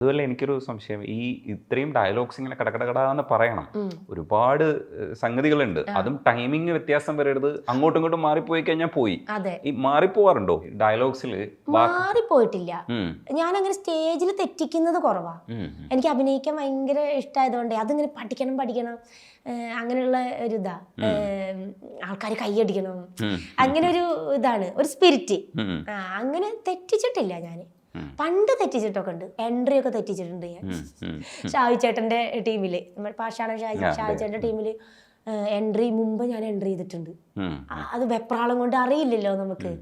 അതുപോലെ എനിക്കൊരു സംശയം, ഈ ഇത്രയും ഡയലോഗ്സ് ഇങ്ങനെ കടകടകടാന്ന് പറയണം, ഒരുപാട് സംഗതികളുണ്ട്, അതും ടൈമിങ് വ്യത്യാസം വരരുത്, അങ്ങോട്ടും ഇങ്ങോട്ടും മാറിപ്പോയി കഴിഞ്ഞാൽ പോയി. ഈ മാറിപ്പോവാറുണ്ടോ ഡയലോഗ്സിൽ? മാറിപ്പോയിട്ടില്ല. ഞാൻ അങ്ങനെ സ്റ്റേജിൽ തെറ്റിക്കുന്നത് കുറവാ. എനിക്ക് അഭിനയിക്കാൻ ഭയങ്കര ഇഷ്ടമായതുകൊണ്ട് അതിങ്ങനെ പഠിക്കണം അങ്ങനെയുള്ള ഒരു ഇതാ. ആൾക്കാർ കൈയടിക്കണം, അങ്ങനെ ഒരു ഇതാണ്, ഒരു സ്പിരിറ്റ്. അങ്ങനെ തെറ്റിച്ചിട്ടില്ല ഞാൻ. പണ്ട് തെറ്റിച്ചിട്ടൊക്കെ ഉണ്ട്, എൻട്രി ഒക്കെ തെറ്റിച്ചിട്ടുണ്ട് ഞാൻ. ഷാജി ചേട്ടന്റെ ടീമില്, പാഷാണം ഷാജി ചേട്ടന്റെ ടീമില് എൻട്രി മുമ്പ് ഞാൻ എൻട്രി ചെയ്തിട്ടുണ്ട്. അത് വെപ്രാളം കൊണ്ട് അറിയില്ലല്ലോ നമുക്ക്.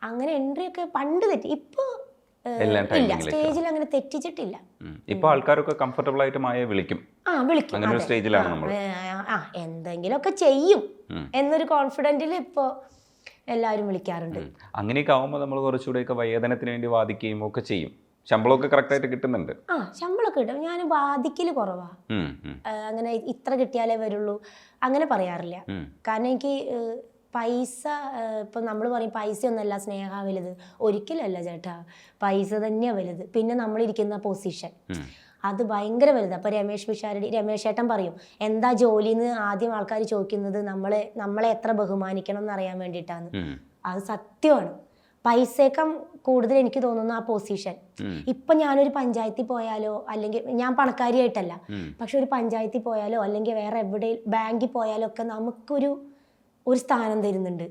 അങ്ങനെ എൻട്രി ഒക്കെ പണ്ട് തെറ്റി. ഇപ്പൊ ഇല്ല, സ്റ്റേജിൽ അങ്ങനെ തെറ്റിച്ചിട്ടില്ല. ഇപ്പൊ ആൾക്കാരൊക്കെ കംഫർട്ടബിൾ ആയിട്ട് മായ വിളിക്കും. വിളിക്കും, എന്തെങ്കിലുമൊക്കെ ചെയ്യും എന്നൊരു കോൺഫിഡന്റിൽ ഇപ്പൊ എല്ലാവരും വിളിക്കാറുണ്ട്. അങ്ങനെയൊക്കെ ആവുമ്പോൾ നമ്മൾ കുറച്ചുകൂടെയൊക്കെ വേതനത്തിന് വേണ്ടി വാദിക്കുകയും ഒക്കെ ചെയ്യും. ശമ്പളമൊക്കെ കറക്റ്റ് ആയിട്ട് കിട്ടുന്നുണ്ട്? ശമ്പളമൊക്കെ കിട്ടും. ഞാൻ വാദിക്കല് കുറവാ. അങ്ങനെ ഇത്ര കിട്ടിയാലേ വരുള്ളൂ അങ്ങനെ പറയാറില്ല. കാരണം എനിക്ക് പൈസ, ഇപ്പം നമ്മൾ പറയും പൈസ ഒന്നല്ല സ്നേഹ വലുത്. ഒരിക്കലല്ല ചേട്ടാ, പൈസ തന്നെയാണ് വലുത്. പിന്നെ നമ്മളിരിക്കുന്ന പൊസിഷൻ അത് ഭയങ്കര വലുത്. അപ്പോൾ രമേശ് ചേട്ടൻ പറയും, എന്താ ജോലിന്ന് ആദ്യം ആൾക്കാർ ചോദിക്കുന്നത് നമ്മളെ എത്ര ബഹുമാനിക്കണം എന്നറിയാൻ വേണ്ടിയിട്ടാണ്. അത് സത്യമാണ്. പൈസയേക്കാൾ കൂടുതൽ എനിക്ക് തോന്നുന്നു ആ പൊസിഷൻ. ഇപ്പൊ ഞാനൊരു പഞ്ചായത്തിൽ പോയാലോ, അല്ലെങ്കിൽ ഞാൻ പണക്കാരിയായിട്ടല്ല, പക്ഷെ ഒരു പഞ്ചായത്തിൽ പോയാലോ അല്ലെങ്കിൽ വേറെ എവിടെ ബാങ്കിൽ പോയാലോ ഒക്കെ നമുക്കൊരു സ്ഥാനം തരുന്നുണ്ട്.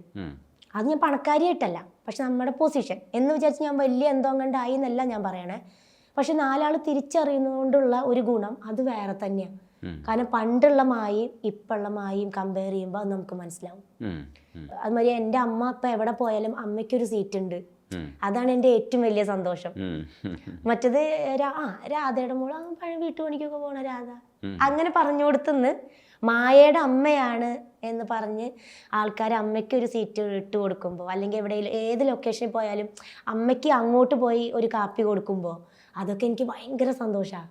അത് ഞാൻ പണക്കാരിയായിട്ടല്ല, പക്ഷെ നമ്മുടെ പൊസിഷൻ എന്ന് വിചാരിച്ച് ഞാൻ വലിയ എന്തോ കണ്ടായി എന്നല്ല ഞാൻ പറയണേ. പക്ഷെ നാലാൾ തിരിച്ചറിയുന്നതുകൊണ്ടുള്ള ഒരു ഗുണം അത് വേറെ തന്നെയാണ്. കാരണം പണ്ടുള്ള മായും ഇപ്പോഴുള്ള മായും കമ്പയർ ചെയ്യുമ്പോൾ അത് നമുക്ക് മനസ്സിലാവും. അതുമാതിരി എൻ്റെ അമ്മ ഇപ്പം എവിടെ പോയാലും അമ്മയ്ക്കൊരു സീറ്റ് ഉണ്ട്. അതാണ് എൻ്റെ ഏറ്റവും വലിയ സന്തോഷം. മറ്റത് രാധയുടെ മോള് പഴയ വീട്ടുപണിക്കൊക്കെ പോണ രാധ അങ്ങനെ പറഞ്ഞു കൊടുത്തുനിന്ന് മായയുടെ അമ്മയാണ് എന്ന് പറഞ്ഞ് ആൾക്കാർ അമ്മയ്ക്ക് ഒരു സീറ്റ് ഇട്ട് കൊടുക്കുമ്പോൾ, അല്ലെങ്കിൽ എവിടെയെങ്കിലും ഏത് ലൊക്കേഷനിൽ പോയാലും അമ്മയ്ക്ക് അങ്ങോട്ട് പോയി ഒരു കാപ്പി കൊടുക്കുമ്പോൾ അതൊക്കെ എനിക്ക് ഭയങ്കര സന്തോഷമാണ്.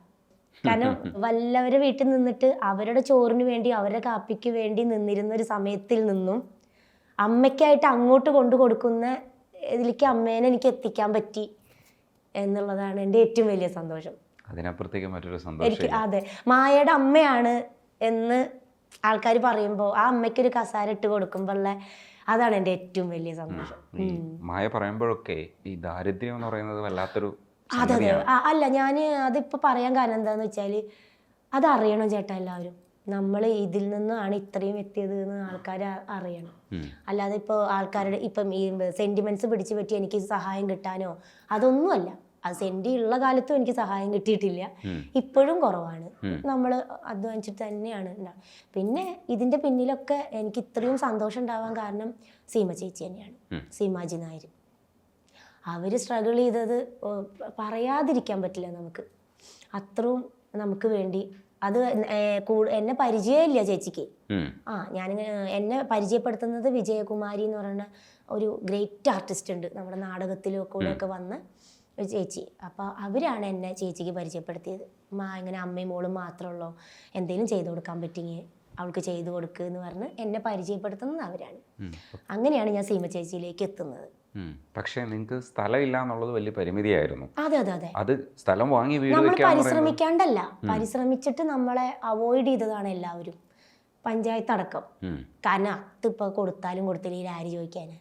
കാരണം വല്ലവരുടെ വീട്ടിൽ നിന്നിട്ട് അവരുടെ ചോറിന് വേണ്ടി അവരുടെ കാപ്പിക്ക് വേണ്ടി നിന്നിരുന്ന ഒരു സമയത്തിൽ നിന്നും അമ്മയ്ക്കായിട്ട് അങ്ങോട്ട് കൊണ്ടു കൊടുക്കുന്ന ഇതിലേക്ക് അമ്മേനെ എനിക്ക് എത്തിക്കാൻ പറ്റി എന്നുള്ളതാണ് എൻ്റെ ഏറ്റവും വലിയ സന്തോഷം. അതിനപ്പുറത്തേക്ക് മറ്റൊരു സന്തോഷം. അതെ, മായയുടെ അമ്മയാണ് എന്ന് ആൾക്കാർ പറയുമ്പോൾ ആ അമ്മയ്ക്കൊരു കസാര ഇട്ട് കൊടുക്കുമ്പോഴുള്ള അതാണ് എൻ്റെ ഏറ്റവും വലിയ സന്തോഷം. മായ പറയുമ്പോഴൊക്കെ ഈ ദാരിദ്ര്യം എന്ന് പറയുന്നത് വല്ലാത്തൊരു. അതെ അല്ല, ഞാൻ അതിപ്പോൾ പറയാൻ കാരണം എന്താന്ന് വെച്ചാൽ അതറിയണം ചേട്ടാ എല്ലാവരും. നമ്മൾ ഇതിൽ നിന്നാണ് ഇത്രയും എത്തിയത് എന്ന് ആൾക്കാർ അറിയണം. അല്ലാതെ ഇപ്പോൾ ആൾക്കാരുടെ ഇപ്പം ഈ സെന്റിമെന്റ്സ് പിടിച്ചു പറ്റി എനിക്ക് സഹായം കിട്ടാനോ അതൊന്നുമല്ല. അത് സെന്റി ഉള്ള കാലത്തും എനിക്ക് സഹായം കിട്ടിയിട്ടില്ല, ഇപ്പോഴും കുറവാണ്. നമ്മൾ അധ്വാനിച്ചിട്ട് തന്നെയാണ് ഉണ്ടാവുക. പിന്നെ ഇതിൻ്റെ പിന്നിലൊക്കെ എനിക്ക് ഇത്രയും സന്തോഷം ഉണ്ടാവാൻ കാരണം സീമ ചേച്ചി തന്നെയാണ്, സീമാജി നായർ. അവർ സ്ട്രഗിൾ ചെയ്തത് പറയാതിരിക്കാൻ പറ്റില്ല നമുക്ക്. അത്രയും നമുക്ക് വേണ്ടി അത് എന്നെ പരിചയമില്ല ചേച്ചിക്ക്. ഞാൻ എന്നെ പരിചയപ്പെടുത്തുന്നത് വിജയകുമാരി എന്ന് പറയുന്ന ഒരു ഗ്രേറ്റ് ആർട്ടിസ്റ്റ് ഉണ്ട് നമ്മുടെ നാടകത്തിലും കൂടെയൊക്കെ വന്ന് ഒരു ചേച്ചി. അപ്പോൾ അവരാണ് എന്നെ ചേച്ചിക്ക് പരിചയപ്പെടുത്തിയത്. ഇങ്ങനെ അമ്മയും മോളും മാത്രമുള്ളൂ, എന്തെങ്കിലും ചെയ്തു കൊടുക്കാൻ പറ്റിയെങ്കിൽ അവൾക്ക് ചെയ്തു കൊടുക്കുക എന്ന് പറഞ്ഞ് എന്നെ പരിചയപ്പെടുത്തുന്നത് അവരാണ്. അങ്ങനെയാണ് ഞാൻ സീമ ചേച്ചിയിലേക്ക് എത്തുന്നത്. പക്ഷേ നിങ്ങൾക്ക് സ്ഥലമില്ല എന്നുള്ളത് വലിയ പരിമിതിയായിരുന്നു. അതെ അതെ അതെ, അത് സ്ഥലം വാങ്ങി നമ്മൾ പരിശ്രമിക്കാണ്ടല്ല, പരിശ്രമിച്ചിട്ട് നമ്മളെ അവോയ്ഡ് ചെയ്തതാണ് എല്ലാവരും, പഞ്ചായത്ത് അടക്കം. കാരണം അതിപ്പോൾ കൊടുത്താലും കൊടുത്തില്ലെങ്കിൽ ആര് ചോദിക്കാന്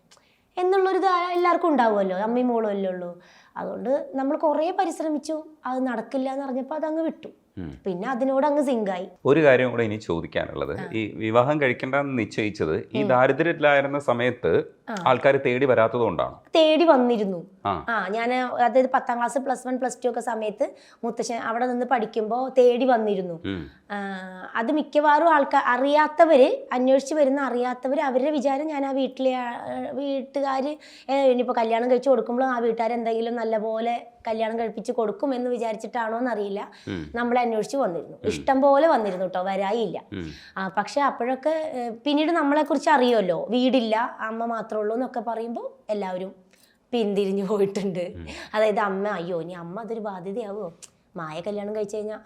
എന്നുള്ളൊരു എല്ലാവർക്കും ഉണ്ടാവുമല്ലോ, അമ്മയും മോളും അല്ലേ ഉള്ളൂ. അതുകൊണ്ട് നമ്മൾ കുറേ പരിശ്രമിച്ചു, അത് നടക്കില്ല എന്ന് പറഞ്ഞപ്പോൾ അതങ്ങ് വിട്ടു. പിന്നെ അതിനോട് അങ്ങ് സിങ്കായി. ഒരു കാര്യം കൂടെ ഇനി ചോദിക്കാനുള്ളത്, ഈ വിവാഹം കഴിക്കേണ്ടെന്ന് നിശ്ചയിച്ചത് ഈ ദാരിദ്ര്യത്തിലായിരുന്ന സമയത്ത് ആൾക്കാർ തേടി വരാത്തത് കൊണ്ടാണ്? തേടി വന്നിരുന്നു. ഞാൻ അതായത് 10ാം ക്ലാസ് +1 +2 ഒക്കെ സമയത്ത് മുത്തശ്ശൻ അവിടെ നിന്ന് പഠിക്കുമ്പോൾ തേടി വന്നിരുന്നു. അത് മിക്കവാറും അറിയാത്തവര് അന്വേഷിച്ച് വരുന്ന അറിയാത്തവര് അവരുടെ വിചാരം ഞാൻ ആ വീട്ടുകാർ ഇനിയിപ്പോൾ കല്യാണം കഴിച്ച് കൊടുക്കുമ്പോൾ ആ വീട്ടുകാർ എന്തെങ്കിലും നല്ലപോലെ കല്യാണം കഴിപ്പിച്ച് കൊടുക്കും എന്ന് വിചാരിച്ചിട്ടാണോ എന്നറിയില്ല, നമ്മളെ അന്വേഷിച്ച് വന്നിരുന്നു. ഇഷ്ടം പോലെ വന്നിരുന്നു കേട്ടോ, വരായില്ല. പക്ഷെ അപ്പോഴൊക്കെ പിന്നീട് നമ്മളെക്കുറിച്ച് അറിയുമല്ലോ, വീടില്ല അമ്മ മാത്രമേ ഉള്ളൂ എന്നൊക്കെ പറയുമ്പോൾ എല്ലാവരും പിന്തിരിഞ്ഞു പോയിട്ടുണ്ട്. അതായത് അമ്മ അയ്യോ ഇനി അമ്മ അതൊരു ബാധ്യതയാവോ, മായ കല്യാണം കഴിച്ചു കഴിഞ്ഞാൽ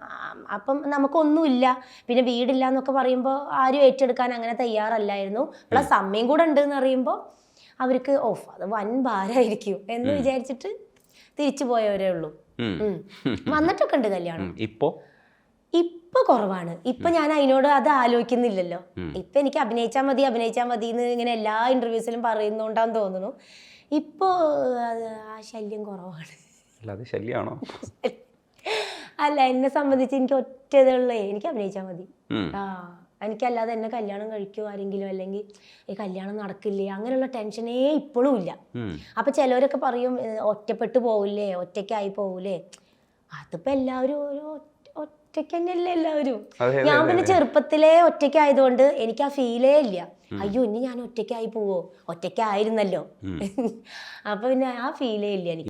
അപ്പം നമുക്കൊന്നുമില്ല, പിന്നെ വീടില്ല എന്നൊക്കെ പറയുമ്പോൾ ആരും ഏറ്റെടുക്കാൻ അങ്ങനെ തയ്യാറല്ലായിരുന്നു. പ്ലസ് അമ്മയും കൂടെ ഉണ്ട് എന്ന് അറിയുമ്പോൾ അവർക്ക് അത് വൻ ഭാരമായിരിക്കും എന്ന് വിചാരിച്ചിട്ട് തിരിച്ചു പോയവരേ ഉള്ളൂ. വന്നിട്ടൊക്കെ ഉണ്ട് കല്യാണം. ഇപ്പൊ കുറവാണ്. ഇപ്പൊ ഞാൻ അതിനോട് അത് ആലോചിക്കുന്നില്ലല്ലോ. ഇപ്പൊ എനിക്ക് അഭിനയിച്ചാൽ മതി എന്ന് ഇങ്ങനെ എല്ലാ ഇന്റർവ്യൂസിലും പറയുന്നോണ്ടാന്ന് തോന്നുന്നു. ഇപ്പൊ ആ ശല്യം കുറവാണ്. ശല്യാണോ? അല്ല, എന്നെ സംബന്ധിച്ച് എനിക്ക് ഒറ്റ ഇതുള്ളേ, എനിക്ക് അഭിനയിച്ചാൽ മതി. എനിക്കല്ലാതെ എന്നെ കല്യാണം കഴിക്കുമോ ആരെങ്കിലും, അല്ലെങ്കിൽ ഈ കല്യാണം നടക്കില്ലേ, അങ്ങനെയുള്ള ടെൻഷനേ ഇപ്പോഴും ഇല്ല. അപ്പൊ ചിലവരൊക്കെ പറയും ഒറ്റപ്പെട്ടു പോവില്ലേ, ഒറ്റയ്ക്കായി പോവില്ലേ. അതിപ്പോ എല്ലാവരും ഒറ്റയ്ക്ക് തന്നെയല്ലേ എല്ലാവരും. ഞാൻ പിന്നെ ചെറുപ്പത്തിലേ ഒറ്റയ്ക്കായതുകൊണ്ട് എനിക്ക് ആ ഫീലേ ഇല്ല. അയ്യോ ഇനി ഞാൻ ഒറ്റയ്ക്കായി പോവോ, ഒറ്റയ്ക്കായിരുന്നല്ലോ. അപ്പൊ പിന്നെ ആ ഫീലേ ഇല്ല എനിക്ക്.